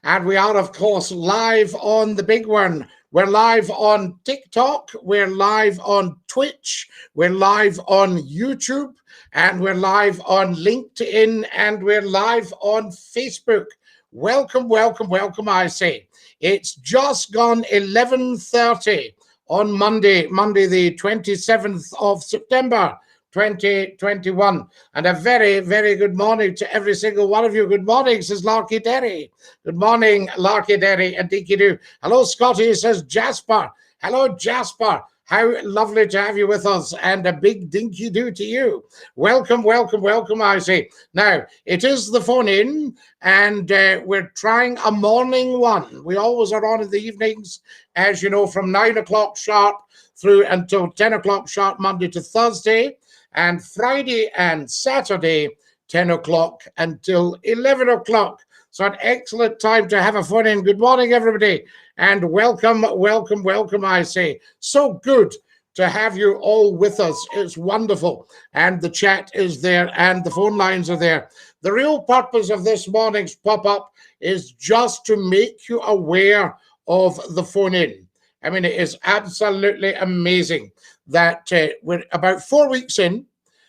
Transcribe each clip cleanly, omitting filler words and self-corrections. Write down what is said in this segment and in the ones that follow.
And we are, of course, live on the big one. We're live on TikTok, we're live on Twitch, we're live on YouTube, and we're live on LinkedIn, and we're live on Facebook. Welcome, welcome, welcome, I say. It's just gone 11:30 on Monday the 27th of September. 2021, and a very, very good morning to every single one of you. Good morning, says Larky Derry. Good morning, Larky Derry and DINKY-DOO. Hello, Scottie, says Jasper. Hello, Jasper. How lovely to have you with us, and a big DINKY-DOO to you. Welcome, welcome, welcome, I say. Now, it is the phone in, and we're trying a morning one. We always are on in the evenings, as you know, from 9 o'clock sharp through until 10 o'clock sharp, Monday to Thursday, and Friday and Saturday, 10 o'clock until 11 o'clock. So an excellent time to have a phone in. Good morning, everybody, and welcome, welcome, welcome, I say. So good to have you all with us. It's wonderful. And the chat is there and the phone lines are there. The real purpose of this morning's pop-up is just to make you aware of the phone in. I mean, it is absolutely amazing that we're about 4 weeks in,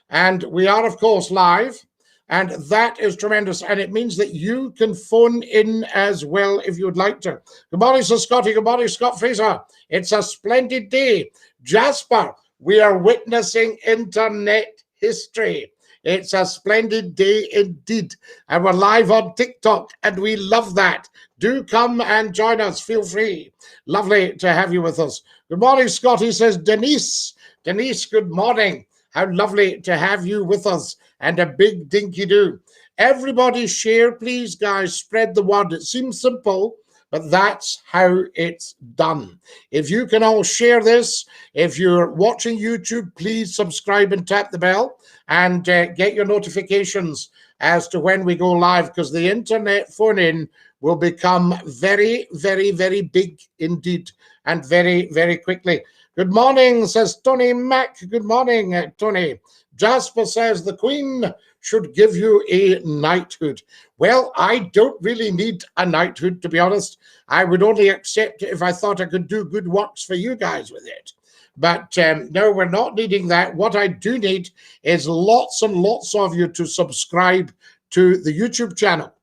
and we are, of course, live, and that is tremendous, and it means that you can phone in as well if you would like to. Good morning, Sir Scottie. Good morning, Scott Fraser. It's a splendid day. Jasper, we are witnessing internet history. It's a splendid day indeed, and we're live on TikTok, and we love that. Do come and join us. Feel free. Lovely to have you with us. Good morning, Scottie, says Denise. Denise, good morning. How lovely to have you with us, and a big DINKY-DOO. Everybody share, please, guys. Spread the word. It seems simple, but that's how it's done. If you can all share this, if you're watching YouTube, please subscribe and tap the bell, and get your notifications as to when we go live, because the internet phone in will become very, very, very big indeed, and very, very quickly. Good morning, says Tony Mack. Good morning, Tony. Jasper says the Queen should give you a knighthood. Well, I don't really need a knighthood, to be honest. I would only accept it if I thought I could do good works for you guys with it. But no, we're not needing that. What I do need is lots and lots of you to subscribe to the YouTube channel.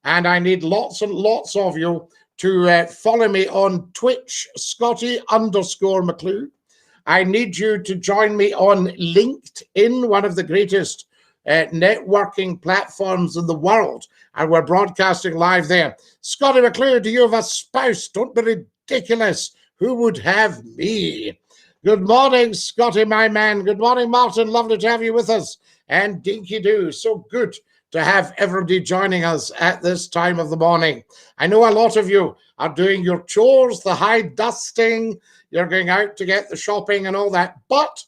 And I need lots and lots of you to follow me on Twitch, Scottie_McCLUE. I need you to join me on LinkedIn, one of the greatest networking platforms in the world. And we're broadcasting live there. Scottie McCLUE, do you have a spouse? Don't be ridiculous. Who would have me? Good morning, Scottie, my man. Good morning, Martin. Lovely to have you with us. And DINKY-DOO, so good to have everybody joining us at this time of the morning. I know a lot of you are doing your chores, the high dusting, you're going out to get the shopping and all that, but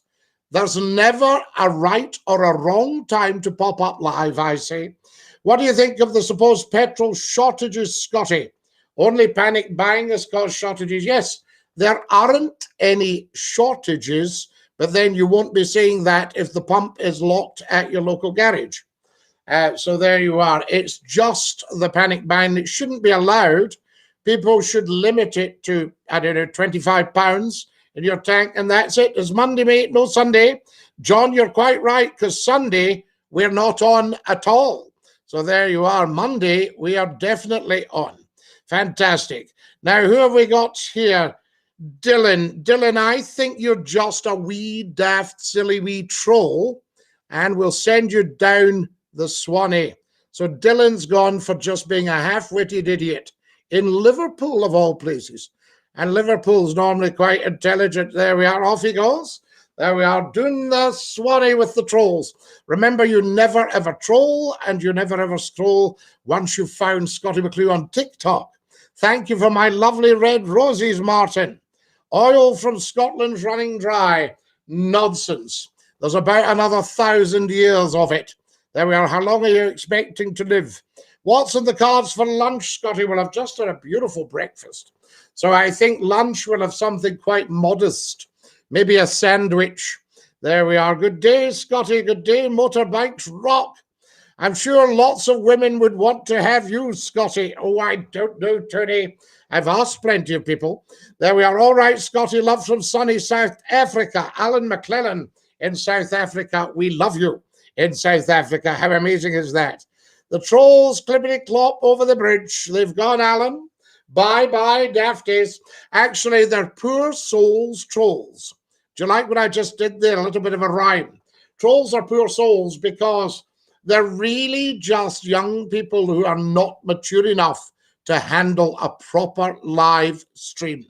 there's never a right or a wrong time to pop up live, I say. What do you think of the supposed petrol shortages, Scottie? Only panic buying has caused shortages. Yes, there aren't any shortages, but then you won't be saying that if the pump is locked at your local garage. So there you are. It's just the panic buying. It shouldn't be allowed. People should limit it to, I don't know, 25 pounds in your tank, and that's it. It's Monday, mate, no Sunday. John, you're quite right, because Sunday we're not on at all. So there you are. Monday, we are definitely on. Fantastic. Now, who have we got here? Dylan. Dylan, I think you're just a wee daft, silly wee troll, and we'll send you down the Swanee. So Dylan's gone for just being a half-witted idiot in Liverpool, of all places. And Liverpool's normally quite intelligent. There we are. Off he goes. There we are, doing the Swanee with the trolls. Remember, you never ever troll, and you never ever scroll once you've found Scottie McCLUE on TikTok. Thank you for my lovely red roses, Martin. Oil from Scotland's running dry. Nonsense. There's about another 1,000 years of it. There we are. How long are you expecting to live? What's in the cards for lunch, Scottie? Well, I've just had a beautiful breakfast. So I think lunch will have something quite modest. Maybe a sandwich. There we are. Good day, Scottie. Good day. Motorbikes rock. I'm sure lots of women would want to have you, Scottie. Oh, I don't know, Tony. I've asked plenty of people. There we are. All right, Scottie. Love from sunny South Africa. Alan McCLUE in South Africa. We love you in South Africa. How amazing is that? The trolls clippity-clop over the bridge. They've gone, Alan. Bye-bye, dafties. Actually, they're poor souls trolls. Do you like what I just did there? A little bit of a rhyme. Trolls are poor souls because they're really just young people who are not mature enough to handle a proper live stream.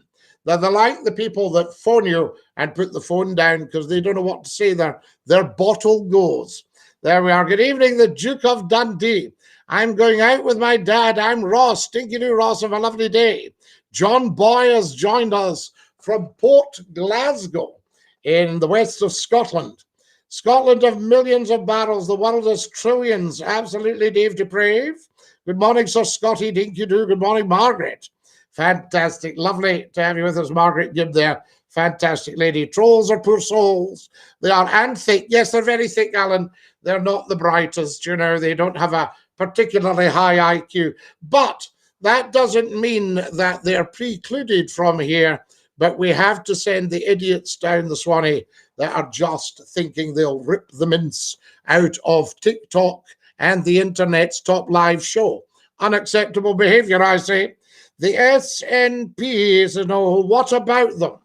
They're like the people that phone you and put the phone down because they don't know what to say. Their bottle goes. There we are. Good evening, the Duke of Dundee. I'm going out with my dad. I'm Ross. DINKY-DOO, Ross. Have a lovely day. John Boy has joined us from Port Glasgow in the west of Scotland. Scotland of millions of barrels. The world has trillions. Absolutely, Dave Deprave. Good morning, Sir Scottie. DINKY-DOO. Good morning, Margaret. Fantastic. Lovely to have you with us, Margaret Gibb there. Fantastic lady. Trolls are poor souls. They are, and thick. Yes, they're very thick, Alan. They're not the brightest, you know. They don't have a particularly high IQ. But that doesn't mean that they're precluded from here. But we have to send the idiots down the Swanee that are just thinking they'll rip the mince out of TikTok and the internet's top live show. Unacceptable behavior, I say. The SNP is, what about them?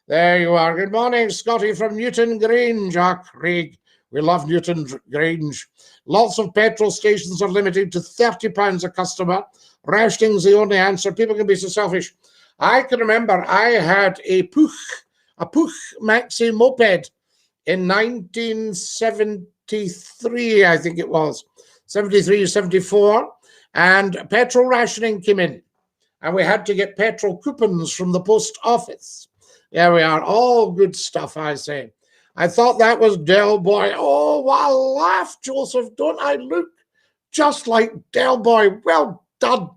There you are. Good morning, Scottie from Newton Grange. Craig, we love Newton Grange. Lots of petrol stations are limited to £30 a customer. Rationing's the only answer. People can be so selfish. I can remember I had a Puch maxi moped in 1973, I think it was, 73, 74, and petrol rationing came in, and we had to get petrol coupons from the post office. There we are, all good stuff, I say. I thought that was Del Boy. Oh, I laugh, Joseph. Don't I look just like Del Boy? Well done.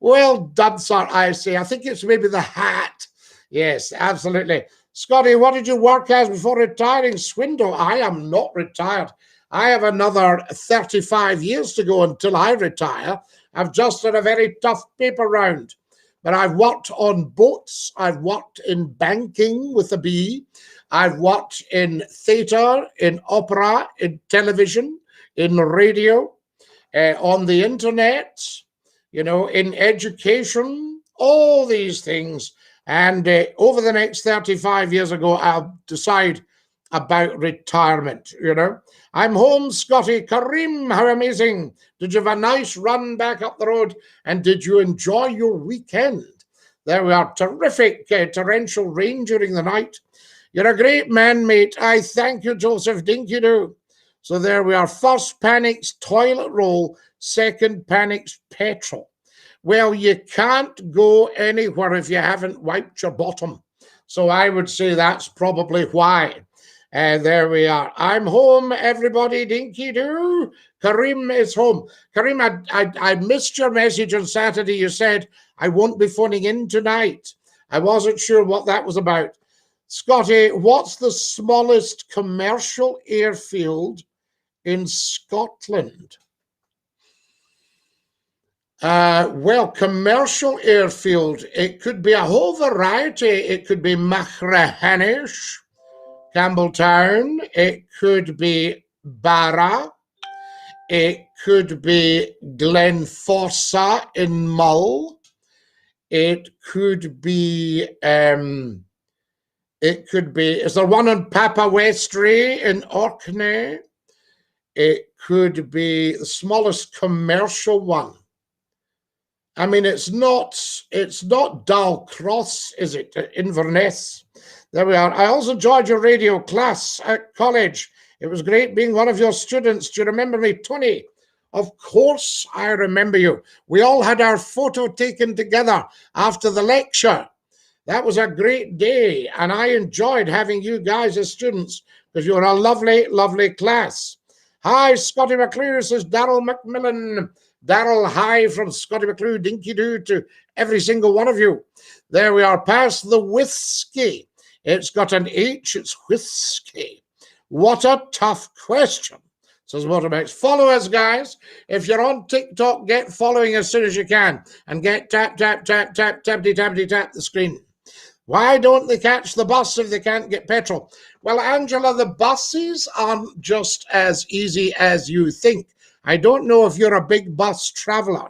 Well done, sir, I say. I think it's maybe the hat. Yes, absolutely. Scottie, what did you work as before retiring? Swindle. I am not retired. I have another 35 years to go until I retire. I've just done a very tough paper round. But I've worked on boats. I've worked in banking with a B. I've worked in theatre, in opera, in television, in radio, on the internet, in education, all these things. And over the next 35 years ago, I'll decide about retirement, I'm home, Scottie. Kareem, how amazing. Did you have a nice run back up the road? And did you enjoy your weekend? There we are. Terrific torrential rain during the night. You're a great man, mate. I thank you, Joseph. DINKY-DOO. So there we are. First panic's toilet roll. Second panic's petrol. Well, you can't go anywhere if you haven't wiped your bottom. So I would say that's probably why. There we are. I'm home, everybody. DINKY-DOO. Kareem is home. Kareem, I missed your message on Saturday. You said, I won't be phoning in tonight. I wasn't sure what that was about. Scottie, what's the smallest commercial airfield in Scotland? Well, commercial airfield, it could be a whole variety. It could be Machrihanish, Campbelltown. It could be Barra. It could be Glenforsa in Mull. It could be, is there one in Papa Westray in Orkney? It could be the smallest commercial one. I mean, it's not Dalcross, is it? Inverness. There we are. I also enjoyed your radio class at college. It was great being one of your students. Do you remember me, Tony? Of course, I remember you. We all had our photo taken together after the lecture. That was a great day, and I enjoyed having you guys as students because you were a lovely, lovely class. Hi, Scottie McCLUE, says Daryl McMillan. Daryl, hi from Scottie McCLUE, DINKY-DOO to every single one of you. There we are, past the whiskey. It's got an H, it's whiskey. What a tough question. It's says Motorbikes. Follow us, guys. If you're on TikTok, get following as soon as you can and get tap the screen. Why don't they catch the bus if they can't get petrol? Well, Angela, the buses aren't just as easy as you think. I don't know if you're a big bus traveler,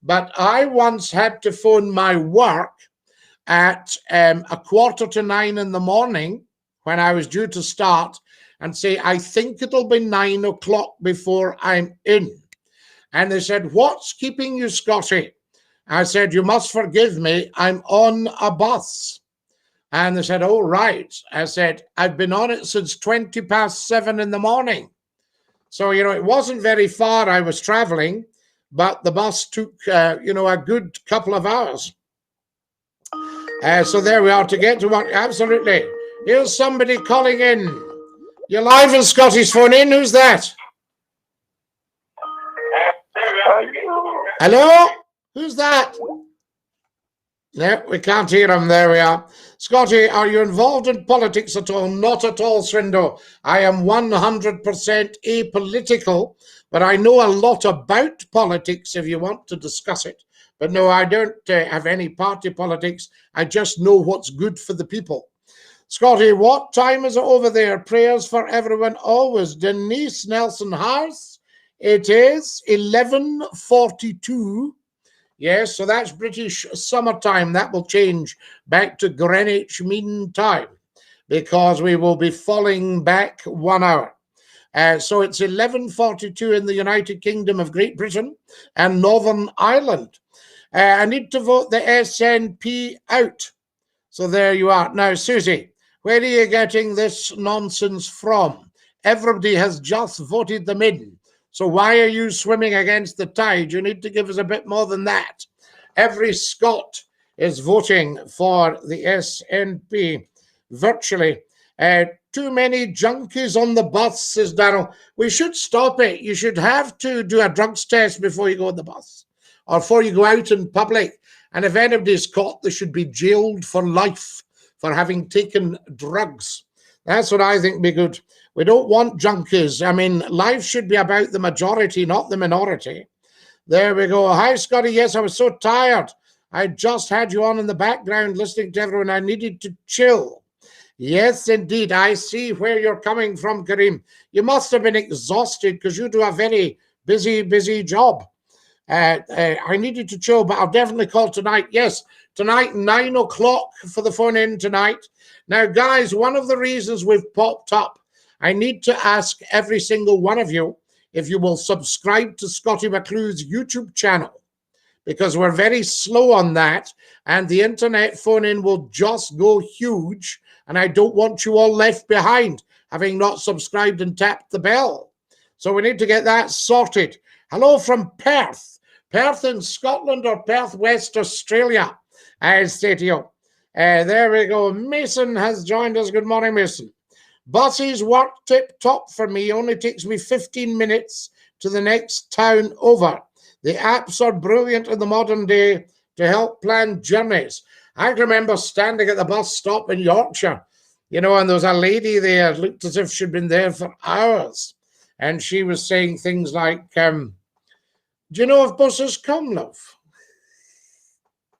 but I once had to phone my work at 8:45 in the morning when I was due to start and say, I think it'll be 9 o'clock before I'm in. And they said, what's keeping you, Scottie? I said, you must forgive me, I'm on a bus. And they said, oh, right. I said, I've been on it since 7:20 in the morning. So, you know, it wasn't very far I was traveling, but the bus took, you know, a good couple of hours. So there we are to get to work. Absolutely. Here's somebody calling in. You're live in Scottie's phone in. Who's that? Hello? Who's that? No, we can't hear him. There we are. Scottie, are you involved in politics at all? Not at all, Srindo. I am 100% apolitical, but I know a lot about politics if you want to discuss it. But no, I don't have any party politics. I just know what's good for the people. Scottie, what time is it over there? Prayers for everyone always. Denise Nelson House. It is 11:42. Yes, so that's British summertime. That will change back to Greenwich Mean Time because we will be falling back 1 hour. So it's 11:42 in the United Kingdom of Great Britain and Northern Ireland. I need to vote the SNP out. So there you are. Now, Susie, where are you getting this nonsense from? Everybody has just voted them in. So why are you swimming against the tide? You need to give us a bit more than that. Every Scot is voting for the SNP virtually. Too many junkies on the bus, says Darryl. We should stop it. You should have to do a drugs test before you go on the bus or before you go out in public. And if anybody's caught, they should be jailed for life for having taken drugs. That's what I think would be good. We don't want junkies. I mean, life should be about the majority, not the minority. There we go. Hi, Scottie. Yes, I was so tired. I just had you on in the background listening to everyone. I needed to chill. Yes, indeed. I see where you're coming from, Kareem. You must have been exhausted because you do a very busy job. I needed to chill, but I'll definitely call tonight. Yes, tonight, 9 o'clock for the phone in tonight. Now, guys, one of the reasons we've popped up, I need to ask every single one of you if you will subscribe to Scottie McClue's YouTube channel, because we're very slow on that, and the internet phone-in will just go huge, and I don't want you all left behind, having not subscribed and tapped the bell. So we need to get that sorted. Hello from Perth. Perth in Scotland or Perth, West Australia, I say to you. There we go. Mason has joined us. Good morning, Mason. Buses work tip-top for me. Only takes me 15 minutes to the next town over. The apps are brilliant in the modern day to help plan journeys. I remember standing at the bus stop in Yorkshire, you know, and there was a lady there, looked as if she'd been there for hours. And she was saying things like, do you know if buses come, love?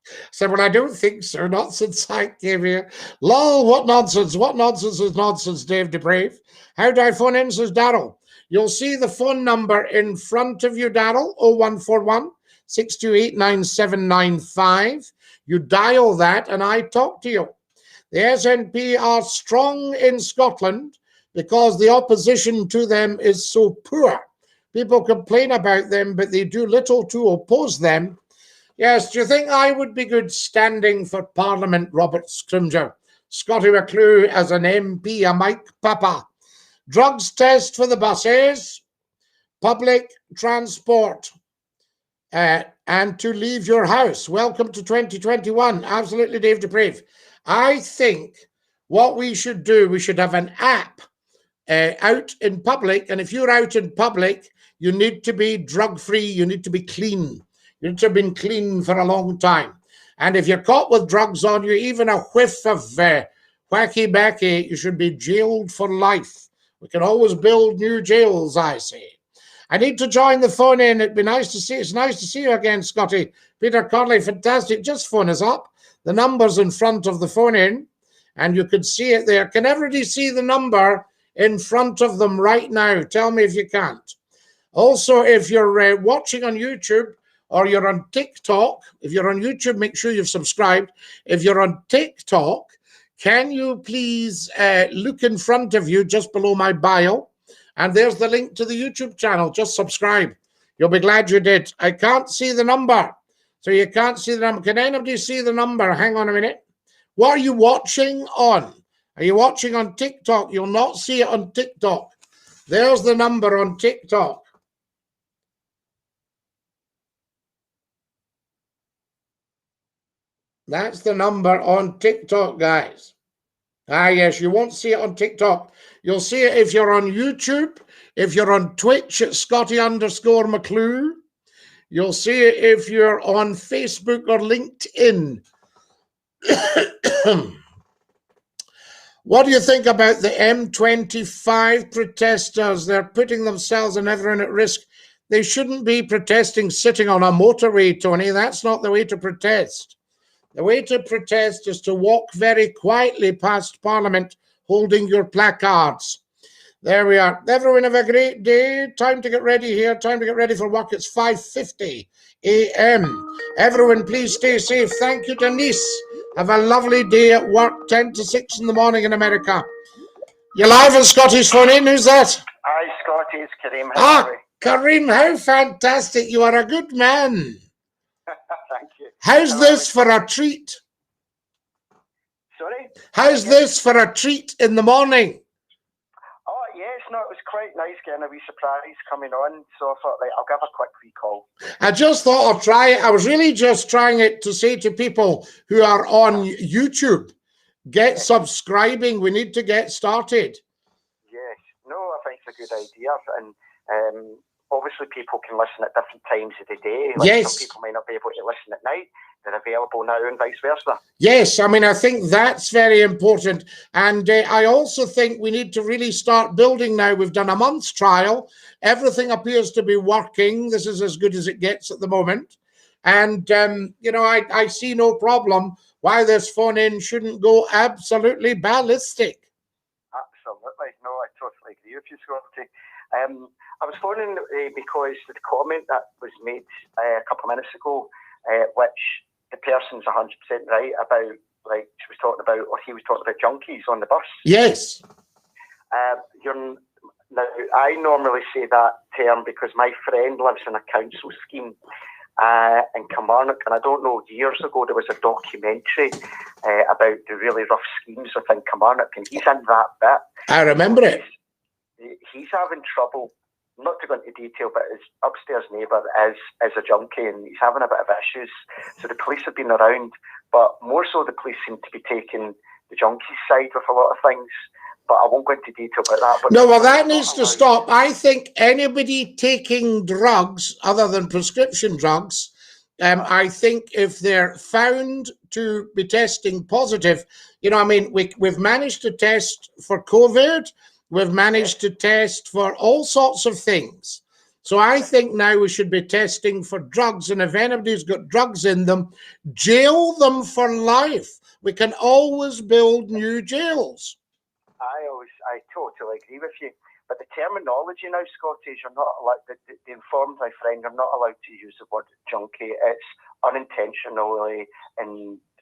I said, well, I don't think so, not since I came here. Lol, what nonsense? What nonsense is nonsense, Dave DeBrave? How do I phone in, says Darryl. You'll see the phone number in front of you, Darryl, 0141 628 9795. You dial that and I talk to you. The SNP are strong in Scotland because the opposition to them is so poor. People complain about them, but they do little to oppose them. Yes, do you think I would be good standing for Parliament, Robert Scrimger? Scottie McClue as an MP, a Mike Papa. Drugs test for the buses, public transport, and to leave your house. Welcome to 2021. Absolutely, Dave DeBrave. I think what we should do, we should have an app out in public. And if you're out in public, you need to be drug-free. You need to be clean. You need to have been clean for a long time. And if you're caught with drugs on you, even a whiff of wacky-backy, you should be jailed for life We can always build new jails, I say. I need to join the phone in. It'd be nice to see. It's nice to see you again, Scottie. Peter Conley, fantastic. Just phone us up. The number's in front of the phone in, and you could see it there. Can everybody see the number in front of them right now? Tell me if you can't. Also, if you're watching on YouTube or you're on TikTok, if you're on YouTube, make sure you've subscribed. If you're on TikTok, can you please look in front of you just below my bio? And there's the link to the YouTube channel. Just subscribe. You'll be glad you did. I can't see the number. So you can't see the number. Can anybody see the number? Hang on a minute. What are you watching on? Are you watching on TikTok? You'll not see it on TikTok. There's the number on TikTok. That's the number on TikTok, guys. Ah, yes, you won't see it on TikTok. You'll see it if you're on YouTube, if you're on Twitch at Scottie_McCLUE. You'll see it if you're on Facebook or LinkedIn. What do you think about the M25 protesters? They're putting themselves and everyone at risk. They shouldn't be protesting sitting on a motorway, Tony. That's not the way to protest. The way to protest is to walk very quietly past Parliament holding your placards. There we are. Everyone have a great day. Time to get ready here. Time to get ready for work. It's 5:50 a.m. Everyone, please stay safe. Thank you, Denise. Have a lovely day at work, 10 to 6 in the morning in America. You're live on Scotty's phone in. Who's that? Hi, Scottie. It's Kareem. Kareem, how fantastic. You are a good man. Thank you. How's this for a treat? Sorry? How's this for a treat in the morning? Oh, yes. No, it was quite nice getting a wee surprise coming on. So I thought, right, I'll give a quick recall. I just thought I'll try it. I was really just trying it to say to people who are on YouTube, get subscribing. We need to get started. Yes. No, I think it's a good idea. And obviously people can listen at different times of the day. Like yes. Some people might not be able to listen at night. They're available now and vice versa. Yes, I mean, I think that's very important. And I also think we need to really start building now. We've done a month's trial. Everything appears to be working. This is as good as it gets at the moment. And, you know, I see no problem why this phone-in shouldn't go absolutely ballistic. Absolutely. No, I totally agree with you, Scottie. I was phoning because the comment that was made a couple of minutes ago, which the person's 100% right about, like she was talking about, or he was talking about junkies on the bus. Yes. Now, I normally say that term because my friend lives in a council scheme in Kilmarnock, and I don't know, years ago there was a documentary about the really rough schemes within Kilmarnock, and he's in that bit. I remember it. He's having trouble, not to go into detail, but his upstairs neighbour is a junkie and he's having a bit of issues. So the police have been around, but more so the police seem to be taking the junkie side with a lot of things. But I won't go into detail about that. But no, well, that needs to stop. I think anybody taking drugs other than prescription drugs, I think if they're found to be testing positive, you know, I mean, we've managed to test for COVID. We've managed to test for all sorts of things. So I think now we should be testing for drugs. And if anybody's got drugs in them, jail them for life. We can always build new jails. I totally agree with you. But the terminology now, Scottie, is you're not allowed, the informed, my friend, you're not allowed to use the word junkie. It's unintentionally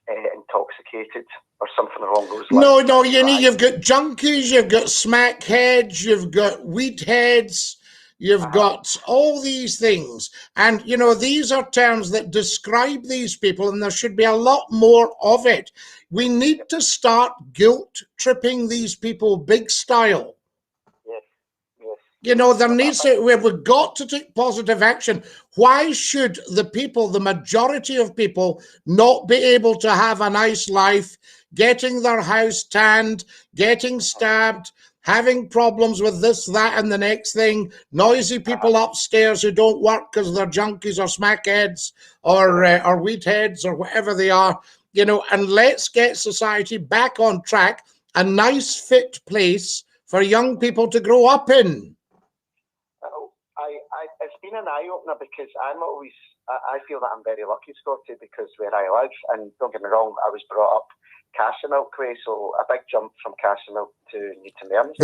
intoxicated or something along those lines. No, you've got junkies, you've got smackheads, you've got weed heads, you've got all these things. And, you know, these are terms that describe these people, and there should be a lot more of it. We need to start guilt-tripping these people big style. Yes. You know, there needs to, we've got to take positive action. Why should the people, the majority of people, not be able to have a nice life, getting their house tanned, getting stabbed, having problems with this, that, and the next thing, noisy people upstairs who don't work because they're junkies or smackheads or weed heads or whatever they are, you know, and let's get society back on track, a nice fit place for young people to grow up in. It's been an eye-opener because I feel that I'm very lucky, Scottie, because where I live, and don't get me wrong, I was brought up Castlemilk way, so a big jump from Castlemilk to Newton Mearns.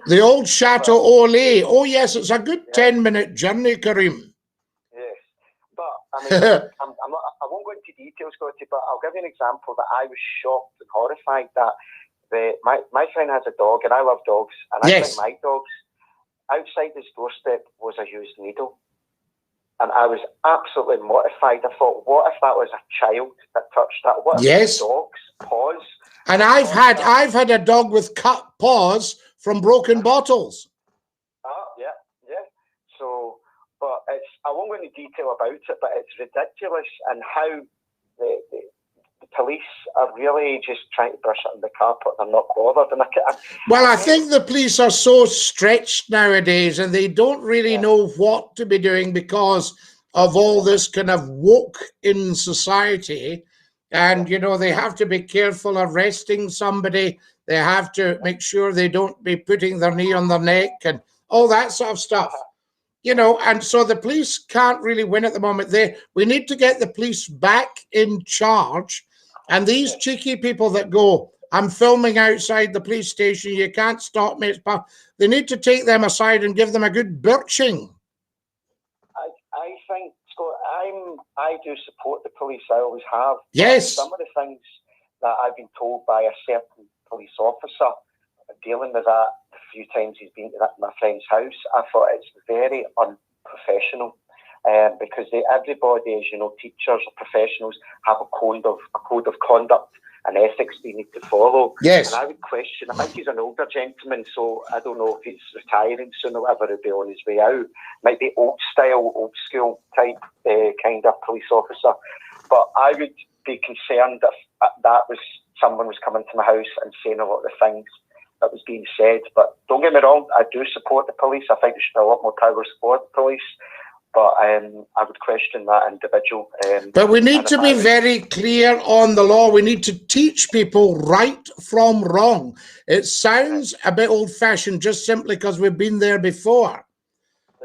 The old Chateau Olé. Oh yes, it's a good 10-minute journey, Kareem. Yes, but I mean, I won't go into details, Scottie, but I'll give you an example that I was shocked and horrified that my friend has a dog, and I love dogs, and I think my dogs, outside his doorstep was a used needle. And I was absolutely mortified. I thought, what if that was a child that touched that? What if the dog's paws? And I've had a dog with cut paws from broken bottles. Yeah. So, but I won't go into detail about it, but it's ridiculous, and how the police are really just trying to brush it under the carpet. They're not bothered. And I think the police are so stretched nowadays, and they don't really know what to be doing because of all this kind of woke in society. And, you know, they have to be careful arresting somebody. They have to make sure they don't be putting their knee on their neck and all that sort of stuff. You know, and so the police can't really win at the moment. We need to get the police back in charge. And these cheeky people that go, I'm filming outside the police station, you can't stop me. They need to take them aside and give them a good birching. I think, Scott, I do support the police. I always have. Yes. Some of the things that I've been told by a certain police officer dealing with that a few times he's been to my friend's house, I thought it's very unprofessional. Because everybody, as you know, teachers or professionals have a code of conduct and ethics they need to follow. Yes. And I would question, I think he's an older gentleman, so I don't know if he's retiring soon or whatever, he'll be on his way out. Might be old school type kind of police officer. But I would be concerned if that was someone was coming to my house and saying a lot of the things that was being said. But don't get me wrong, I do support the police. I think there should be a lot more powers for the police. But I would question that individual. But we need to be very clear on the law. We need to teach people right from wrong. It sounds a bit old-fashioned just simply because we've been there before.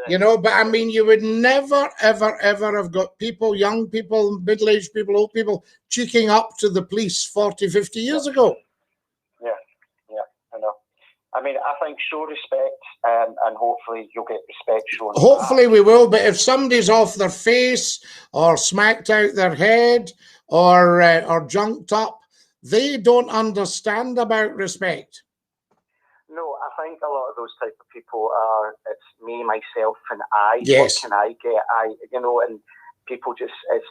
You know, but I mean, you would never, ever, ever have got people, young people, middle-aged people, old people, cheeking up to the police 40, 50 years ago. Yeah, I know. I mean, I think show respect, and hopefully you'll get respect shown. Hopefully we will, but if somebody's off their face or smacked out their head or junked up, they don't understand about respect. No, I think a lot of those type of people are, it's me, myself, and I. Yes. What can I get? And people just, it's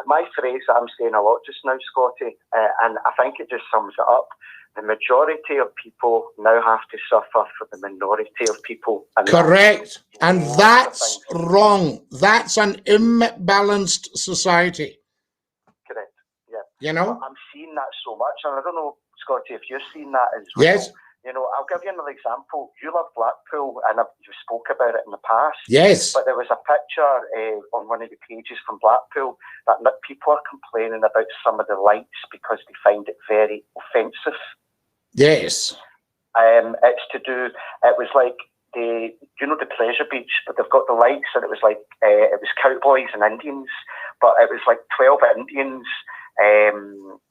my phrase that I'm saying a lot just now, Scottie, and I think it just sums it up. The majority of people now have to suffer for the minority of people. And correct. And that's wrong. That's an imbalanced society. Correct. Yeah. You know? But I'm seeing that so much. And I don't know, Scottie, if you're seeing that as well. Yes. You know, I'll give you another example. You love Blackpool, and you spoke about it in the past. Yes. But there was a picture on one of the pages from Blackpool that people are complaining about some of the lights because they find it very offensive. Yes. It's to do, it was like the pleasure beach, but they've got the lights, and it was like, it was cowboys and Indians, but it was like 12 Indians,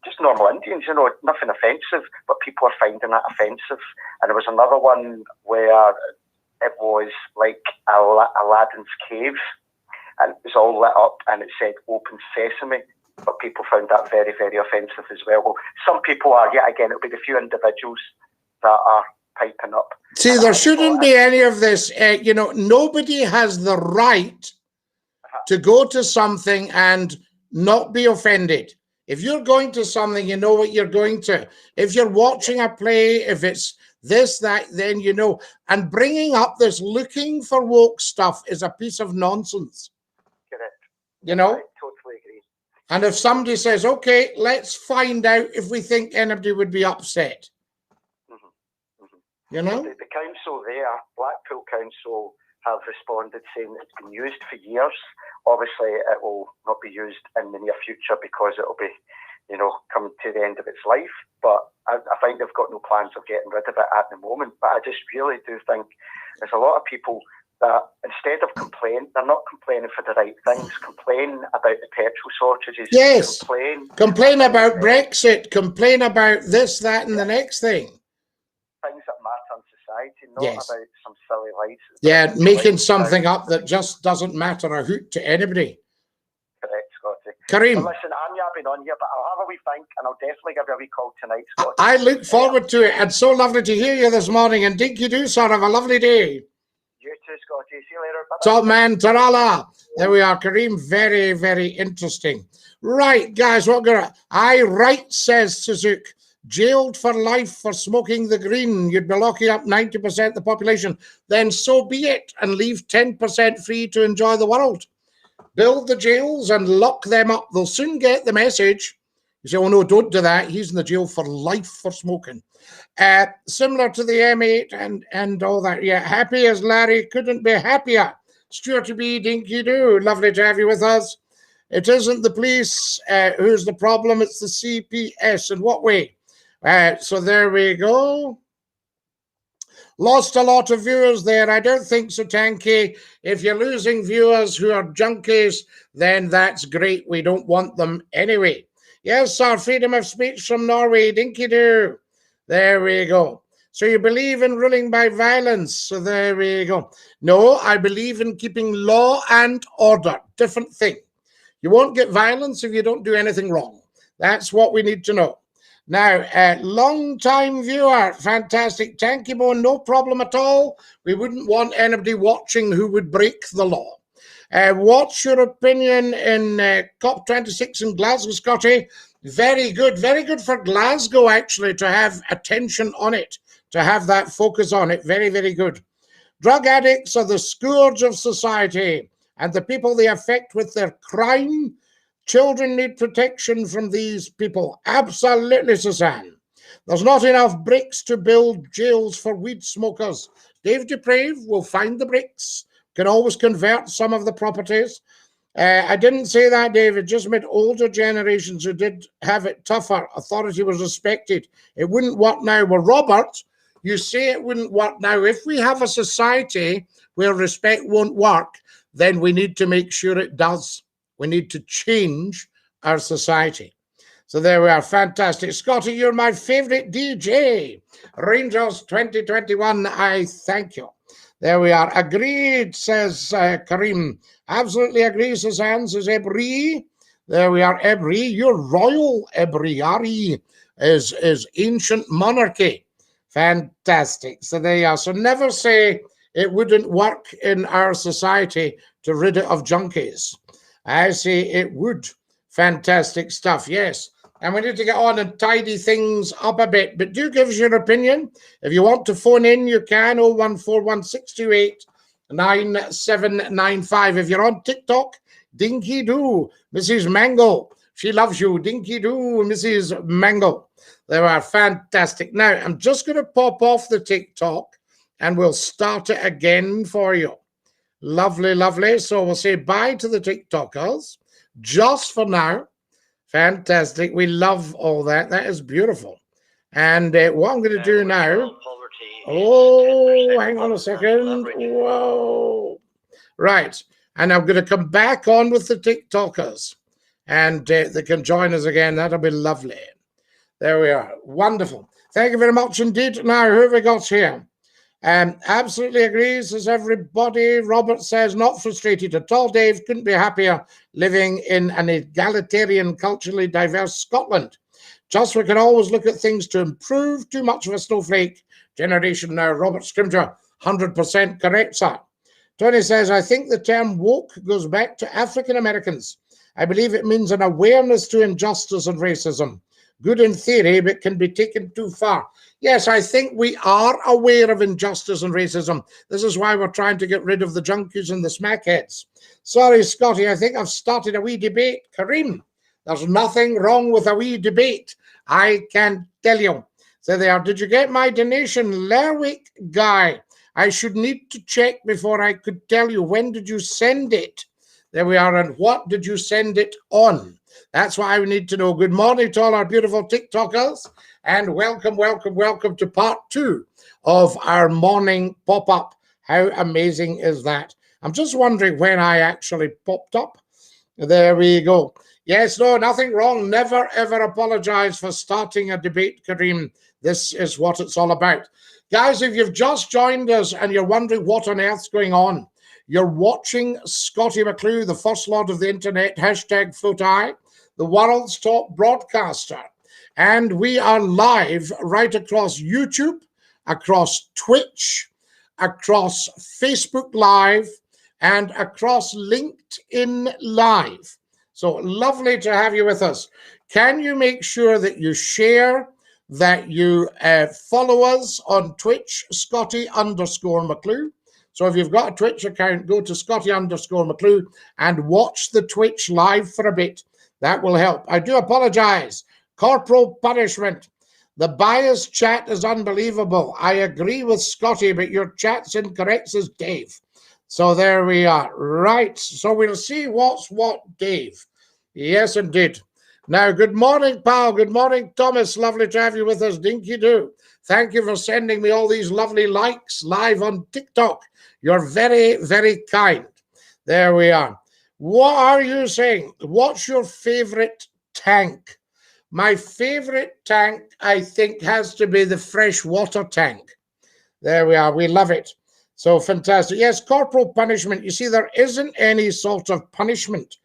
just normal Indians, you know, nothing offensive, but people are finding that offensive. And there was another one where it was like Aladdin's cave, and it was all lit up, and it said "Open Sesame," but people found that very, very offensive as well. Well, some people are, yet again, it'll be the few individuals that are piping up. See, there shouldn't be any of this. You know, nobody has the right to go to something and not be offended. If you're going to something, you know what you're going to. If you're watching a play, if it's this, that, then you know. And bringing up this looking for woke stuff is a piece of nonsense. Correct. You know? I totally agree. And if somebody says, okay, let's find out if we think anybody would be upset. You know? The council there, Blackpool Council, have responded saying it's been used for years. Obviously, it will not be used in the near future because it'll be come to the end of its life. But I think they've got no plans of getting rid of it at the moment. But I just really do think there's a lot of people that instead of complain, they're not complaining for the right things. Complain about the petrol shortages. Yes. Complain about Brexit. Complain about this, that, and the next thing. Things that matter in society, not about some silly lies. Yeah, making something up that just doesn't matter a hoot to anybody. Correct, Scottie. Kareem. Well, listen, I'm yapping on here, but I'll have a wee think, and I'll definitely give you a wee call tonight, Scottie. I look forward to it, and so lovely to hear you this morning. And DINKY-DOO, sir, have a lovely day. You too, Scottie. See you later. Bye-bye. Top man, Tarala. There we are, Kareem. Very, very interesting. Right, guys, what gonna? Right, says Suzuki. Jailed for life for smoking the green. You'd be locking up 90% of the population. Then so be it, and leave 10% free to enjoy the world. Build the jails and lock them up. They'll soon get the message. You say, oh no, don't do that. He's in the jail for life for smoking. Similar to the M8 and all that. Yeah, happy as Larry, couldn't be happier. Stuart B, DINKY-DOO, lovely to have you with us. It isn't the police who's the problem, it's the CPS. In what way? So there we go. Lost a lot of viewers there. I don't think so, Tanky. If you're losing viewers who are junkies, then that's great. We don't want them anyway. Yes, sir, freedom of speech from Norway. DINKY-DOO. There we go. So you believe in ruling by violence. So there we go. No, I believe in keeping law and order. Different thing. You won't get violence if you don't do anything wrong. That's what we need to know. Now, long-time viewer, fantastic. Tanky Bone, no problem at all. We wouldn't want anybody watching who would break the law. What's your opinion in COP26 in Glasgow, Scottie? Very good for Glasgow, actually, to have attention on it, to have that focus on it. Very, very good. Drug addicts are the scourge of society, and the people they affect with their crime. Children need protection from these people. Absolutely, Suzanne. There's not enough bricks to build jails for weed smokers. Dave Deprave will find the bricks. Can always convert some of the properties. I didn't say that, David. Just meant older generations who did have it tougher. Authority was respected. It wouldn't work now. Well, Robert, you say it wouldn't work now. If we have a society where respect won't work, then we need to make sure it does. We need to change our society. So there we are. Fantastic. Scottie, you're my favorite DJ. Rangers 2021, I thank you. There we are. Agreed, says Kareem. Absolutely agree, says Anne, says Ebri. There we are, Ebri. Your royal Ebriari is ancient monarchy. Fantastic. So there you are. So never say it wouldn't work in our society to rid it of junkies. I say it would. Fantastic stuff, yes. And we need to get on and tidy things up a bit. But do give us your opinion. If you want to phone in, you can. 01416289795. If you're on TikTok, DINKY-DOO. Mrs. Mango. She loves you. DINKY-DOO, Mrs. Mango. They are fantastic. Now, I'm just going to pop off the TikTok and we'll start it again for you. Lovely, lovely. So we'll say bye to the TikTokers just for now. Fantastic. We love all that. That is beautiful. And what I'm going to do now... Oh, hang on a second. Whoa. Right. And I'm going to come back on with the TikTokers. And they can join us again. That'll be lovely. There we are. Wonderful. Thank you very much indeed. Now, who have we got here? Absolutely agrees, as everybody. Robert says, not frustrated at all, Dave. Couldn't be happier living in an egalitarian, culturally diverse Scotland. Just we can always look at things to improve. Too much of a snowflake generation now. Robert Scrimger, 100% correct, sir. Tony says, I think the term woke goes back to African Americans. I believe it means an awareness to injustice and racism. Good in theory, but can be taken too far. Yes, I think we are aware of injustice and racism. This is why we're trying to get rid of the junkies and the smackheads. Sorry, Scottie, I think I've started a wee debate. Kareem, there's nothing wrong with a wee debate. I can tell you. So they are, did you get my donation? Lerwick guy, I should need to check before I could tell you. When did you send it? There we are. And what did you send it on? That's what I need to know. Good morning to all our beautiful TikTokers, and welcome, welcome, welcome to part 2 of our morning pop-up. How amazing is that? I'm just wondering when I actually popped up. There we go. Yes, no, nothing wrong. Never, ever apologize for starting a debate, Kareem. This is what it's all about. Guys, if you've just joined us and you're wondering what on earth's going on, you're watching Scottie McCLUE, the First Lord of the Internet, hashtag FloatI, the world's top broadcaster. And we are live right across YouTube, across Twitch, across Facebook Live, and across LinkedIn Live. So lovely to have you with us. Can you make sure that you share, that you follow us on Twitch, Scottie_McCLUE. So if you've got a Twitch account, go to Scottie_McCLUE and watch the Twitch live for a bit. That will help. I do apologize. Corporal punishment. The biased chat is unbelievable. I agree with Scottie, but your chat's incorrect, says Dave. So there we are. Right. So we'll see what's what, Dave. Yes, indeed. Now, good morning, pal. Good morning, Thomas. Lovely to have you with us. DINKY-DOO. Thank you for sending me all these lovely likes live on TikTok. You're very, very kind. There we are. What are you saying? What's your favorite tank? My favorite tank, I think, has to be the freshwater tank. There we are. We love it. So fantastic. Yes, corporal punishment. You see, there isn't any sort of punishment.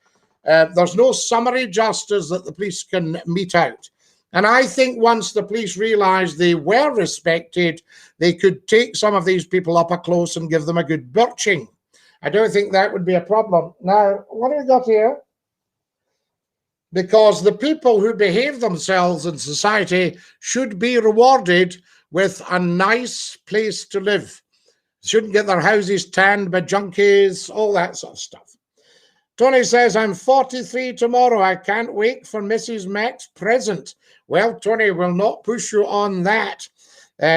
There's no summary justice that the police can mete out. And I think once the police realised they were respected, they could take some of these people up close and give them a good birching. I don't think that would be a problem. Now, what have we got here? Because the people who behave themselves in society should be rewarded with a nice place to live. Shouldn't get their houses tanned by junkies, all that sort of stuff. Tony says, I'm 43 tomorrow. I can't wait for Mrs. Mac's present. Well, Tony, will not push you on that.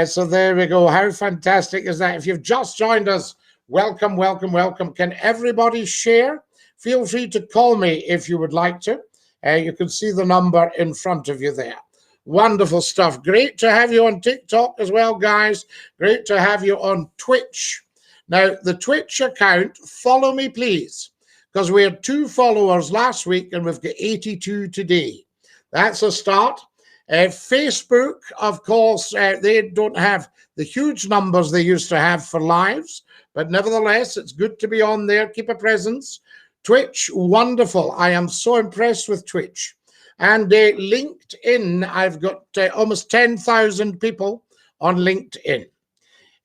So there we go. How fantastic is that? If you've just joined us, welcome, welcome, welcome. Can everybody share? Feel free to call me if you would like to. You can see the number in front of you there. Wonderful stuff. Great to have you on TikTok as well, guys. Great to have you on Twitch. Now, the Twitch account, follow me, please, because we had 2 followers last week and we've got 82 today. That's a start. Facebook, of course, they don't have the huge numbers they used to have for lives, but nevertheless, it's good to be on there. Keep a presence. Twitch, wonderful. I am so impressed with Twitch. And LinkedIn, I've got almost 10,000 people on LinkedIn.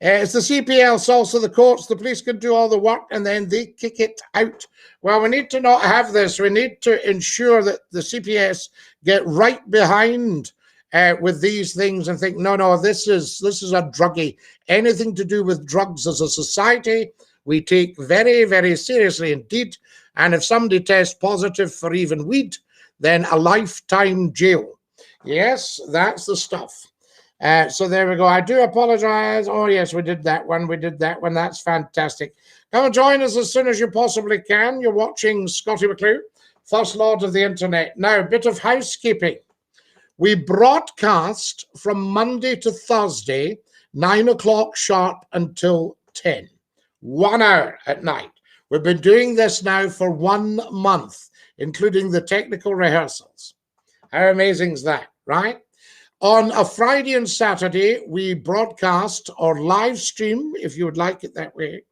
It's the CPL, it's also the courts. The police can do all the work and then they kick it out. Well, we need to not have this. We need to ensure that the CPS get right behind with these things and think, no, this is a druggie. Anything to do with drugs as a society, we take very, very seriously indeed. And if somebody tests positive for even weed, then a lifetime jail. Yes, that's the stuff. So there we go. I do apologize. Oh, yes, we did that one. We did that one. That's fantastic. Come and join us as soon as you possibly can. You're watching Scottie McCLUE, First Lord of the Internet. Now, a bit of housekeeping. We broadcast from Monday to Thursday, 9 o'clock sharp until 10. 1 hour at night. We've been doing this now for 1 month, including the technical rehearsals. How amazing is that, right? On a Friday and Saturday, we broadcast or live stream, if you would like it that way,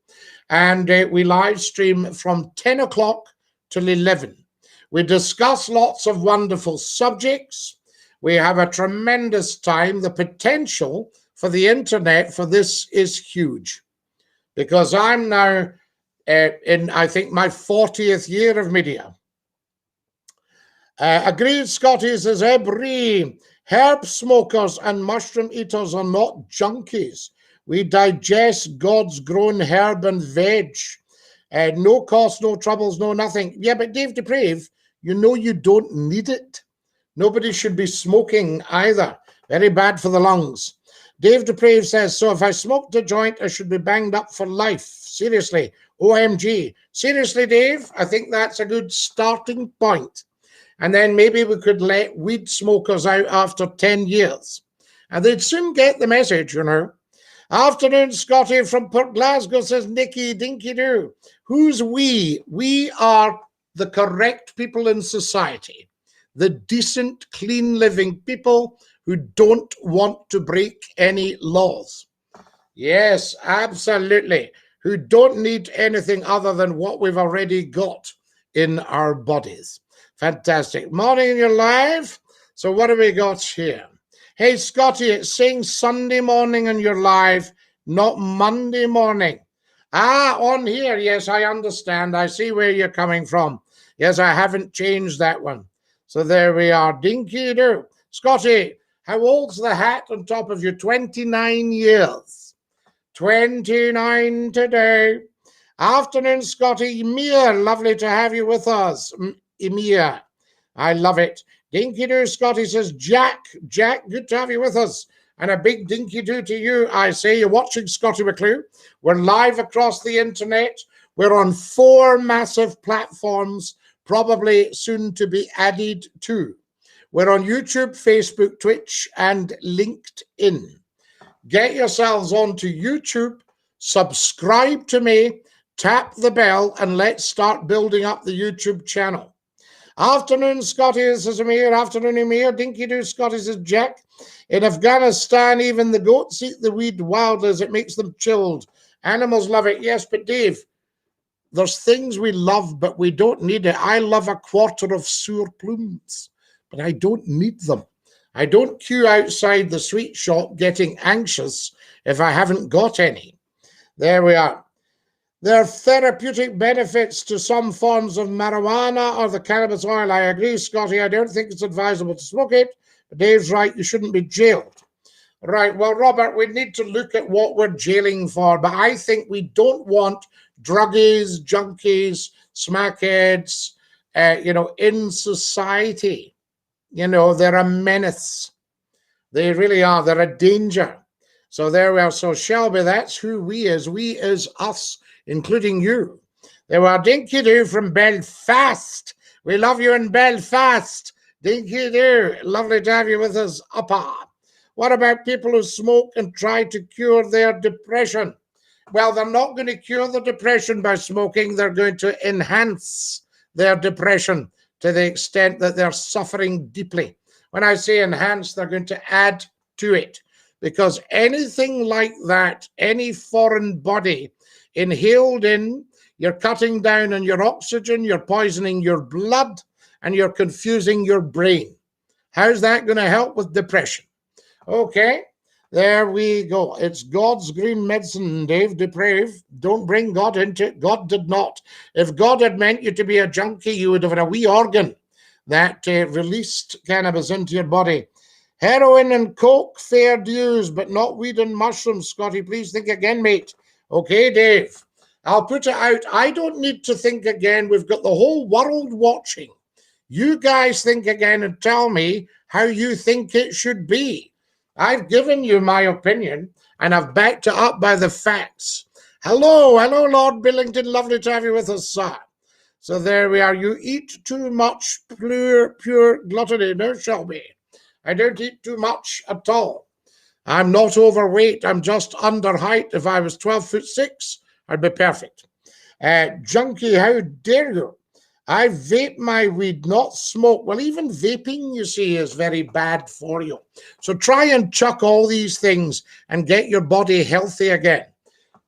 and we live stream from 10 o'clock till 11. We discuss lots of wonderful subjects. We have a tremendous time. The potential for the internet for this is huge, because I'm now in, I think, my 40th year of media. Agreed, Scottie, says every herb smokers and mushroom eaters are not junkies. We digest God's grown herb and veg. No cost, no troubles, no nothing. Yeah, but Dave DePrave, you know you don't need it. Nobody should be smoking either. Very bad for the lungs. Dave DePrave says, so if I smoked a joint, I should be banged up for life. Seriously, OMG. Seriously, Dave, I think that's a good starting point. And then maybe we could let weed smokers out after 10 years. And they'd soon get the message, you know. Afternoon, Scottie from Port Glasgow, says Nicky, Dinky-Doo. Who's we? We are the correct people in society. The decent, clean living people who don't want to break any laws. Yes, absolutely. Who don't need anything other than what we've already got in our bodies. Fantastic. Morning, you're live. So what have we got here? Hey, Scottie, it's saying Sunday morning and you're live, not Monday morning. Ah, on here. Yes, I understand. I see where you're coming from. Yes, I haven't changed that one. So there we are. Dinky-Doo. Scottie, how old's the hat on top of you? 29 years. 29 today. Afternoon, Scottie. Mia, lovely to have you with us. Mia, I love it. Dinky-Doo, Scottie says, Jack, good to have you with us. And a big Dinky-Doo to you, I say. You're watching Scottie McCLUE. We're live across the internet. We're on 4 massive platforms, probably soon to be added to. We're on YouTube, Facebook, Twitch, and LinkedIn. Get yourselves onto YouTube, subscribe to me, tap the bell, and let's start building up the YouTube channel. Afternoon, Scottie, says Amir. Afternoon, Amir. Dinky-Doo, Scottie says Jack. In Afghanistan, even the goats eat the weed wild as it makes them chilled. Animals love it. Yes, but Dave, there's things we love, but we don't need it. I love a quarter of sour plumes, but I don't need them. I don't queue outside the sweet shop getting anxious if I haven't got any. There we are. There are therapeutic benefits to some forms of marijuana or the cannabis oil. I agree, Scottie. I don't think it's advisable to smoke it. But Dave's right. You shouldn't be jailed. Right. Well, Robert, we need to look at what we're jailing for. But I think we don't want druggies, junkies, smackheads, in society. You know, they're a menace. They really are. They're a danger. So there we are. So Shelby, that's who we is. We is us, including you. There were Dinky-Doo from Belfast. We love you in Belfast. Dinky-Doo, lovely to have you with us. Upper. What about people who smoke and try to cure their depression? Well, they're not going to cure the depression by smoking. They're going to enhance their depression to the extent that they're suffering deeply. When I say enhance, they're going to add to it. Because anything like that, any foreign body inhaled in, you're cutting down on your oxygen, you're poisoning your blood, and you're confusing your brain. How's that going to help with depression? Okay, there we go. It's God's green medicine, Dave. Deprave. Don't bring God into it. God did not. If God had meant you to be a junkie, you would have had a wee organ that released cannabis into your body. Heroin and coke, fair dues, but not weed and mushrooms. Scottie, please think again, mate. Okay, Dave. I'll put it out. I don't need to think again. We've got the whole world watching. You guys think again and tell me how you think it should be. I've given you my opinion, and I've backed it up by the facts. Hello, Lord Billington. Lovely to have you with us, sir. So there we are. You eat too much pure gluttony. No, Shelby. I don't eat too much at all. I'm not overweight. I'm just under height. If I was 12'6", I'd be perfect. Junkie, how dare you? I vape my weed, not smoke. Well, even vaping, you see, is very bad for you. So try and chuck all these things and get your body healthy again.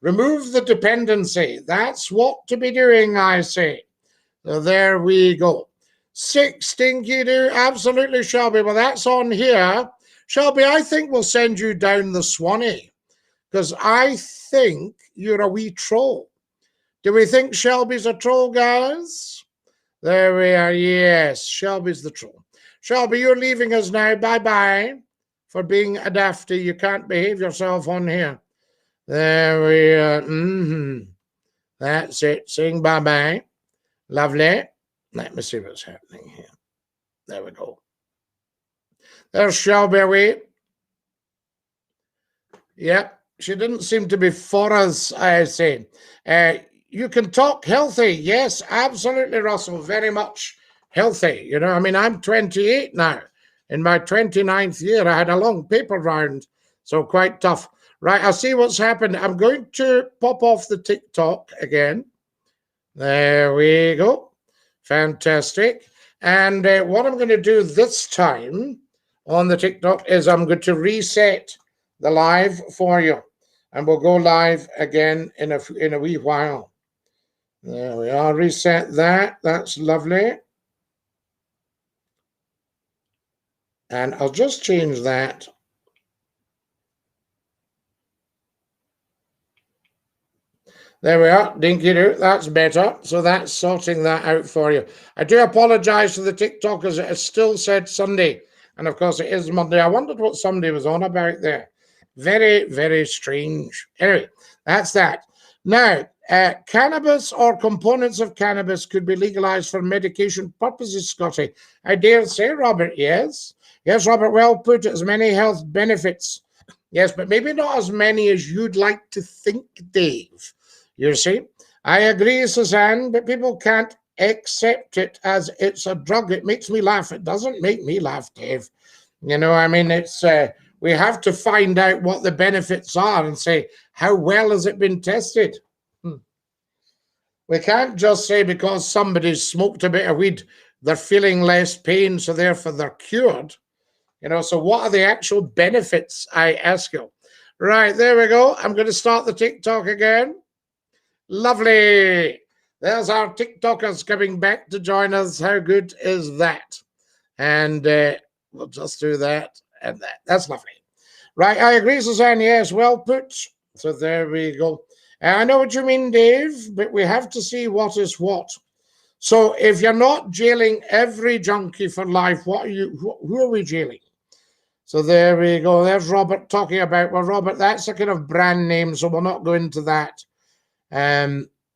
Remove the dependency. That's what to be doing, I say. So there we go. 6 Dinky-Doo, absolutely, Shelby. Well, that's on here. Shelby, I think we'll send you down the Swanee because I think you're a wee troll. Do we think Shelby's a troll, guys? There we are. Yes, Shelby's the troll. Shelby, you're leaving us now. Bye-bye for being a dafty. You can't behave yourself on here. There we are. That's it. Saying bye-bye. Lovely. Let me see what's happening here. There we go. There's Shelby away. Yep, she didn't seem to be for us, I say. You can talk healthy. Yes, absolutely, Russell. Very much healthy. You know, I mean, I'm 28 now. In my 29th year, I had a long paper round, so quite tough. Right, I'll see what's happened. I'm going to pop off the TikTok again. There we go. Fantastic. And what I'm going to do this time on the TikTok is I'm going to reset the live for you. And we'll go live again in a wee while. There we are. Reset that. That's lovely. And I'll just change that. There we are, DINKY-DOO, that's better. So that's sorting that out for you. I do apologise to the TikTokers. It still said Sunday. And of course, it is Monday. I wondered what somebody was on about there. Very, very strange. Anyway, that's that. Now, cannabis or components of cannabis could be legalised for medication purposes, Scottie. I dare say, Robert, yes. Yes, Robert, well put. As many health benefits. Yes, but maybe not as many as you'd like to think, Dave. You see, I agree, Suzanne, but people can't accept it as it's a drug. It makes me laugh. It doesn't make me laugh, Dave. You know, I mean, it's we have to find out what the benefits are and say, how well has it been tested? We can't just say because somebody's smoked a bit of weed, they're feeling less pain, so therefore they're cured. You know, so what are the actual benefits, I ask you? Right, there we go. I'm going to start the TikTok again. Lovely. There's our TikTokers coming back to join us. How good is that? And we'll just do that and that. That's lovely. Right, I agree, Suzanne. Yes, well put. So there we go. I know what you mean, Dave, but we have to see what is what. So if you're not jailing every junkie for life, what are you? Who are we jailing? So there we go. There's Robert talking about, well, Robert, that's a kind of brand name, so we'll not go into that.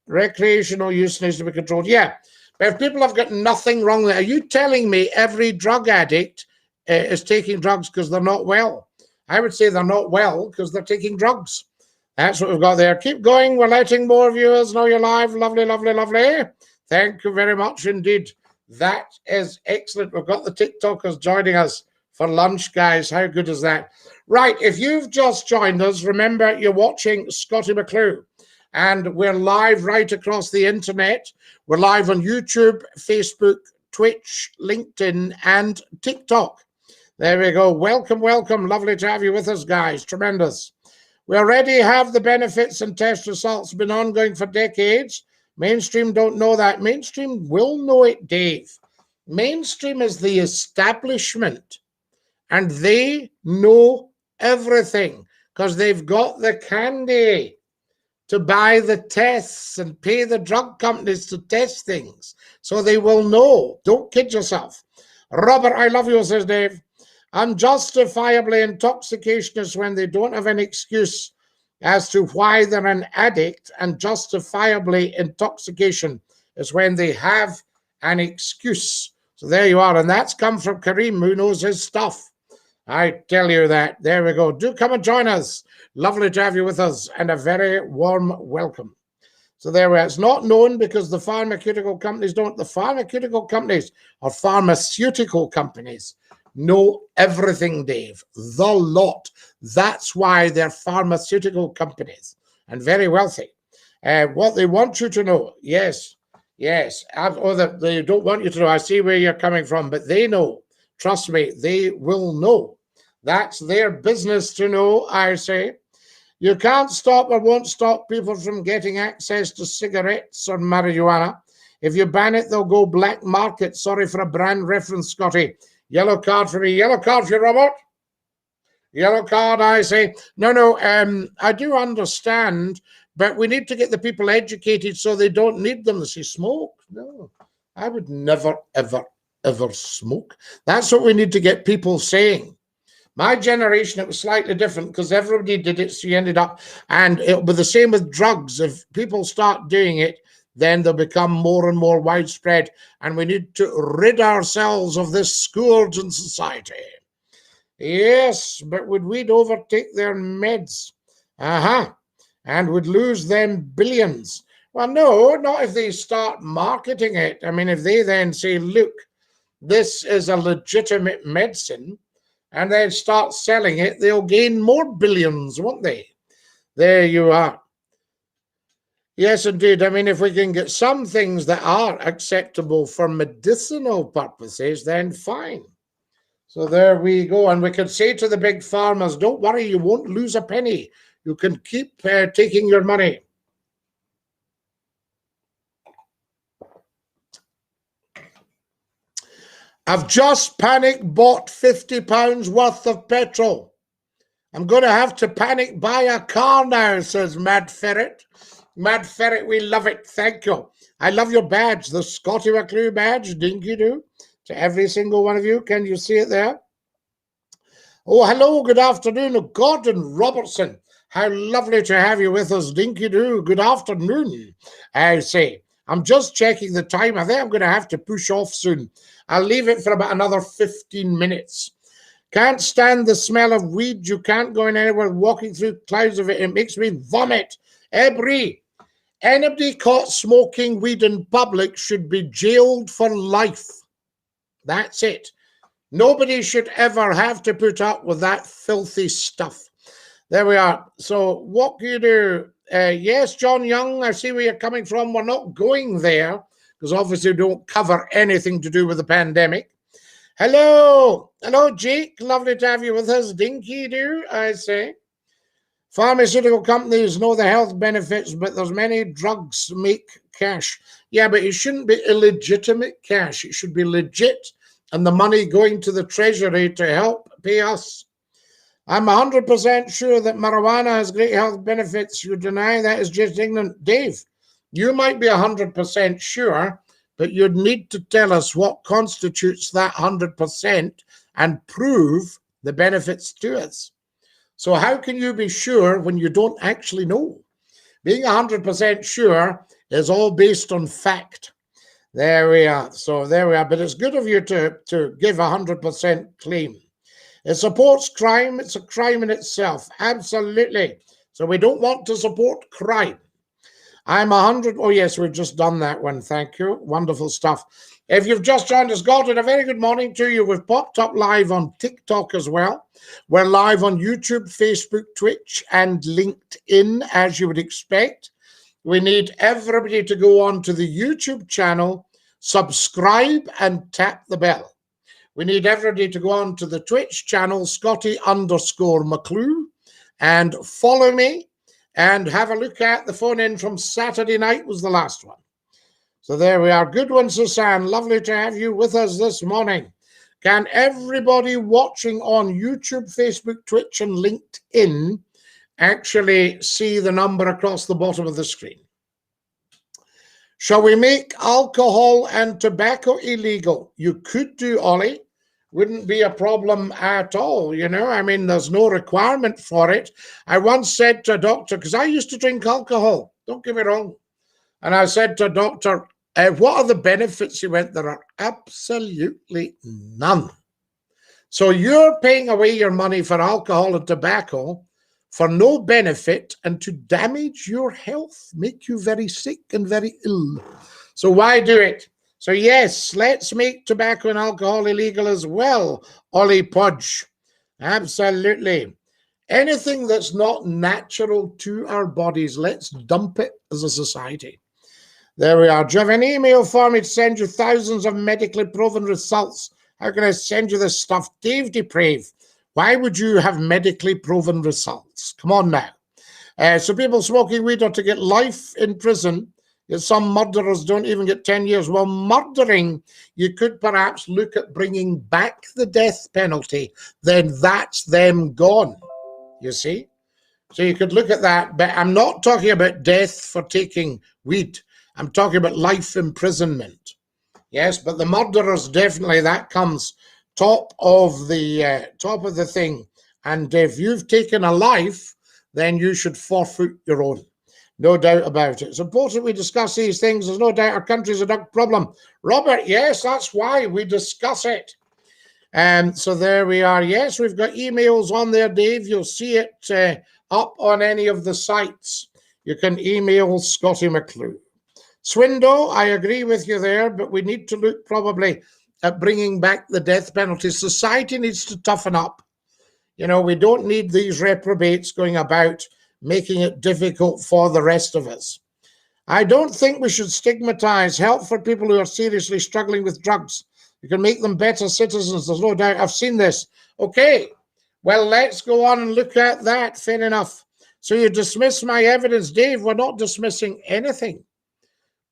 Recreational use needs to be controlled. Yeah, but if people have got nothing wrong there, are you telling me every drug addict is taking drugs because they're not well? I would say they're not well because they're taking drugs. That's what we've got there. Keep going. We're letting more viewers know you're live. Lovely, lovely, lovely. Thank you very much indeed. That is excellent. We've got the TikTokers joining us for lunch, guys. How good is that? Right, if you've just joined us, remember you're watching Scottie McCLUE. And we're live right across the internet. We're live on YouTube, Facebook, Twitch, LinkedIn, and TikTok. There we go. Welcome, welcome. Lovely to have you with us, guys. Tremendous. We already have the benefits and test results been ongoing for decades. Mainstream don't know that. Mainstream will know it, Dave. Mainstream is the establishment, and they know everything because they've got the candy to buy the tests and pay the drug companies to test things. So they will know. Don't kid yourself. Robert, I love you, says Dave. Unjustifiably intoxication is when they don't have an excuse as to why they're an addict, and justifiably intoxication is when they have an excuse. So there you are. And that's come from Kareem, who knows his stuff. I tell you that. There we go. Do come and join us. Lovely to have you with us, and a very warm welcome. So there we are. It's not known because the pharmaceutical companies don't. The pharmaceutical companies or pharmaceutical companies know everything, Dave. The lot. That's why they're pharmaceutical companies and very wealthy. What they want you to know, yes, they don't want you to know. I see where you're coming from, but they know. Trust me, they will know. That's their business to know, I say. You can't stop or won't stop people from getting access to cigarettes or marijuana. If you ban it, they'll go black market. Sorry for a brand reference, Scottie. Yellow card for me. Yellow card for you, Robert. Yellow card, I say. No, I do understand, but we need to get the people educated so they don't need them to see smoke. No, I would never, ever smoke. That's what we need to get people saying. My generation, it was slightly different because everybody did it, so you ended up, and it'll be the same with drugs. If people start doing it, then they'll become more and more widespread, and we need to rid ourselves of this scourge in society. Yes, but we'd overtake their meds. And would lose them billions. Well, no, not if they start marketing it. I mean, if they then say, look, this is a legitimate medicine, and then start selling it, they'll gain more billions, won't they? There you are. Yes, indeed. I mean, if we can get some things that are acceptable for medicinal purposes, then fine. So there we go. And we can say to the big farmers, don't worry, you won't lose a penny. You can keep taking your money. I've just panic bought £50 worth of petrol. I'm going to have to panic buy a car now, says Mad Ferret. Mad Ferret, we love it. Thank you. I love your badge, the Scottie McCLUE badge, DINKY-DOO, to every single one of you. Can you see it there? Oh, hello, good afternoon, Gordon Robertson. How lovely to have you with us, DINKY-DOO. Good afternoon, I say. I'm just checking the time. I think I'm going to have to push off soon. I'll leave it for about another 15 minutes. Can't stand the smell of weed. You can't go in anywhere walking through clouds of it. It makes me vomit. Brie, anybody caught smoking weed in public should be jailed for life. That's it. Nobody should ever have to put up with that filthy stuff. There we are. So what can you do? Yes, John Young, I see where you're coming from. We're not going there because obviously we don't cover anything to do with the pandemic. Hello. Hello, Jake. Lovely to have you with us. DINKY-DOO, I say. Pharmaceutical companies know the health benefits, but there's many drugs make cash. Yeah, but it shouldn't be illegitimate cash. It should be legit and the money going to the treasury to help pay us. I'm 100% sure that marijuana has great health benefits. You deny that is just ignorant. Dave, you might be 100% sure, but you'd need to tell us what constitutes that 100% and prove the benefits to us. So how can you be sure when you don't actually know? Being 100% sure is all based on fact. There we are. So there we are. But it's good of you to give 100% claim. It supports crime. It's a crime in itself. Absolutely. So we don't want to support crime. I'm 100. Oh, yes, we've just done that one. Thank you. Wonderful stuff. If you've just joined us, Gordon, a very good morning to you. We've popped up live on TikTok as well. We're live on YouTube, Facebook, Twitch, and LinkedIn, as you would expect. We need everybody to go on to the YouTube channel, subscribe, and tap the bell. We need everybody to go on to the Twitch channel, Scottie_McCLUE, and follow me and have a look at the phone in from Saturday night was the last one. So there we are. Good one, Susan. Lovely to have you with us this morning. Can everybody watching on YouTube, Facebook, Twitch, and LinkedIn actually see the number across the bottom of the screen? Shall we make alcohol and tobacco illegal? You could do, Ollie. Wouldn't be a problem at all, you know. I mean, there's no requirement for it. I once said to a doctor, because I used to drink alcohol, don't get me wrong. And I said to a doctor, what are the benefits? He went, there are absolutely none. So you're paying away your money for alcohol and tobacco for no benefit and to damage your health, make you very sick and very ill. So why do it? So yes, let's make tobacco and alcohol illegal as well, Ollie Podge. Absolutely. Anything that's not natural to our bodies, let's dump it as a society. There we are. Do you have an email for me to send you thousands of medically proven results? How can I send you this stuff? Dave Deprave, why would you have medically proven results? Come on now. So people smoking weed are to get life in prison. Some murderers don't even get 10 years. Well, murdering, you could perhaps look at bringing back the death penalty. Then that's them gone, you see? So you could look at that. But I'm not talking about death for taking weed. I'm talking about life imprisonment. Yes, but the murderers, definitely, that comes top of the thing. And if you've taken a life, then you should forfeit your own. No doubt about it. It's important we discuss these things. There's no doubt our country's a drug problem. Robert, yes, that's why we discuss it. So there we are. Yes, we've got emails on there, Dave. You'll see it up on any of the sites. You can email Scottie McCLUE. Swindo, I agree with you there, but we need to look probably at bringing back the death penalty. Society needs to toughen up. You know, we don't need these reprobates going about making it difficult for the rest of us. I don't think we should stigmatize help for people who are seriously struggling with drugs. You can make them better citizens, there's no doubt. I've seen this. Okay, well, let's go on and look at that. Fair enough. So you dismiss my evidence. Dave, we're not dismissing anything.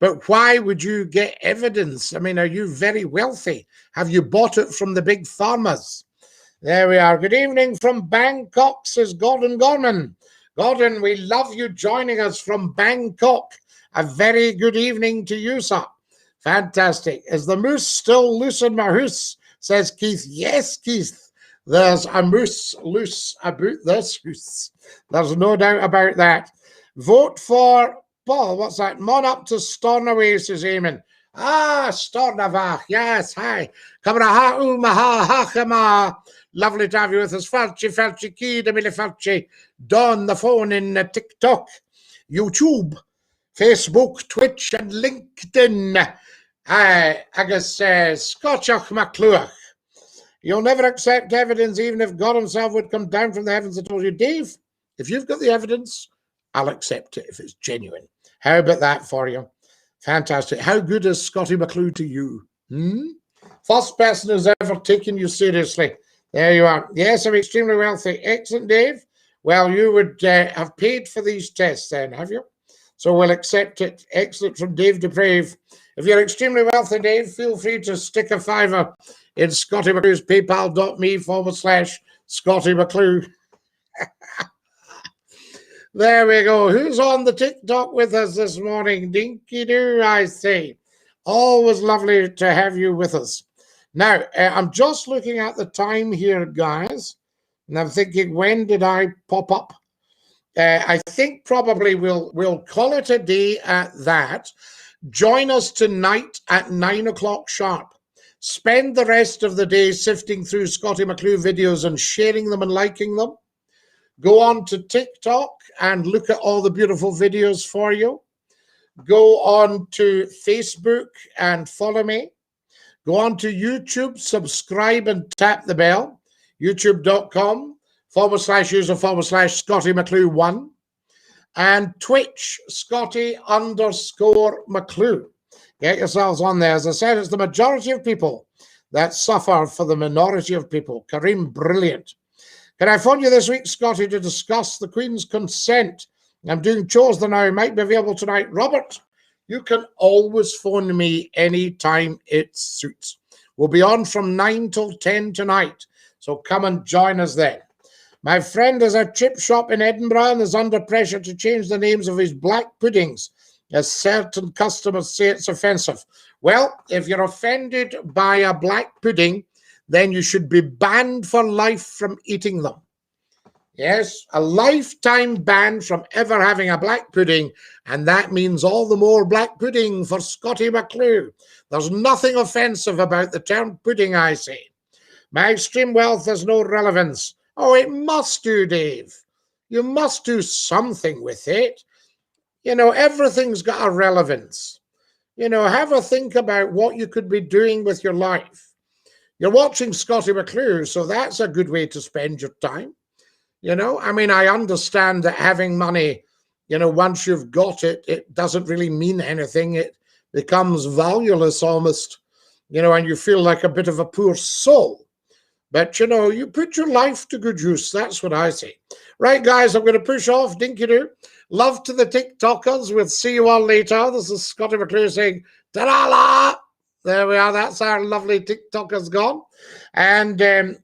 But why would you get evidence? I mean, are you very wealthy? Have you bought it from the big farmers? There we are. Good evening from Bangkok, says Gordon Gorman. Gordon, we love you joining us from Bangkok. A very good evening to you, sir. Fantastic. Is the moose still loose in my house? Says Keith. Yes, Keith. There's a moose loose about this house. There's no doubt about that. Vote for Paul. What's that? Mon up to Stornoway, says Eamon. Ah, Stornavach. Yes, hi. Kamraha maha hachama. Lovely to have you with us. Falchi, key, Demile Falchi. Don the phone in TikTok, YouTube, Facebook, Twitch, and LinkedIn. Agus Scottiach McCLUE. You'll never accept evidence, even if God himself would come down from the heavens and told you, Dave, if you've got the evidence, I'll accept it if it's genuine. How about that for you? Fantastic. How good is Scottie McCLUE to you? First person who's ever taken you seriously. There you are. Yes, I'm extremely wealthy. Excellent, Dave. Well, you would have paid for these tests then, have you? So we'll accept it. Excellent from Dave Deprave. If you're extremely wealthy, Dave, feel free to stick a $5 in Scottie McClue's paypal.me/Scottie McClue. There we go. Who's on the TikTok with us this morning? Dinky-Doo, I say. Always lovely to have you with us. Now, I'm just looking at the time here, guys, and I'm thinking, when did I pop up? I think probably we'll call it a day at that. Join us tonight at 9 o'clock sharp. Spend the rest of the day sifting through Scottie McCLUE videos and sharing them and liking them. Go on to TikTok and look at all the beautiful videos for you. Go on to Facebook and follow me. Go on to YouTube, subscribe and tap the bell. YouTube.com/user/Scottie McClue1. And Twitch, Scottie_McClue. Get yourselves on there. As I said, it's the majority of people that suffer for the minority of people. Kareem, brilliant. Can I phone you this week, Scottie, to discuss the Queen's consent? I'm doing chores that now might be available tonight. Robert, you can always phone me anytime it suits. We'll be on from 9 till 10 tonight, so come and join us then. My friend has a chip shop in Edinburgh and is under pressure to change the names of his black puddings, as certain customers say it's offensive. Well, if you're offended by a black pudding, then you should be banned for life from eating them. Yes, a lifetime ban from ever having a black pudding, and that means all the more black pudding for Scottie McCLUE. There's nothing offensive about the term pudding, I say. My extreme wealth has no relevance. Oh, it must do, Dave. You must do something with it. You know, everything's got a relevance. You know, have a think about what you could be doing with your life. You're watching Scottie McCLUE, so that's a good way to spend your time. You know, I mean, I understand that having money, you know, once you've got it, it doesn't really mean anything. It becomes valueless almost, you know, and you feel like a bit of a poor soul. But, you know, you put your life to good use. That's what I say. Right, guys, I'm going to push off. Dinky-Doo. Love to the TikTokers. We'll see you all later. This is Scottie McCLUE saying, ta-da-la! There we are. That's our lovely TikTokers gone. And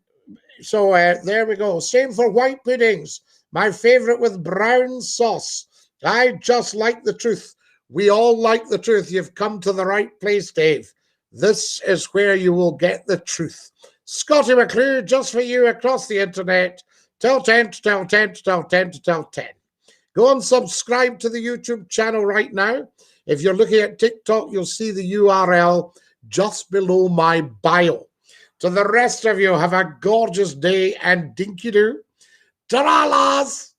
so there we go. Same for white puddings. My favorite with brown sauce. I just like the truth. We all like the truth. You've come to the right place, Dave. This is where you will get the truth. Scottie McCLUE, just for you across the internet. Tell 10 to tell 10 to tell 10 to tell 10. Go and subscribe to the YouTube channel right now. If you're looking at TikTok, you'll see the URL just below my bio. To the rest of you, have a gorgeous day and Dinky-Doo. Ta-ra, lads!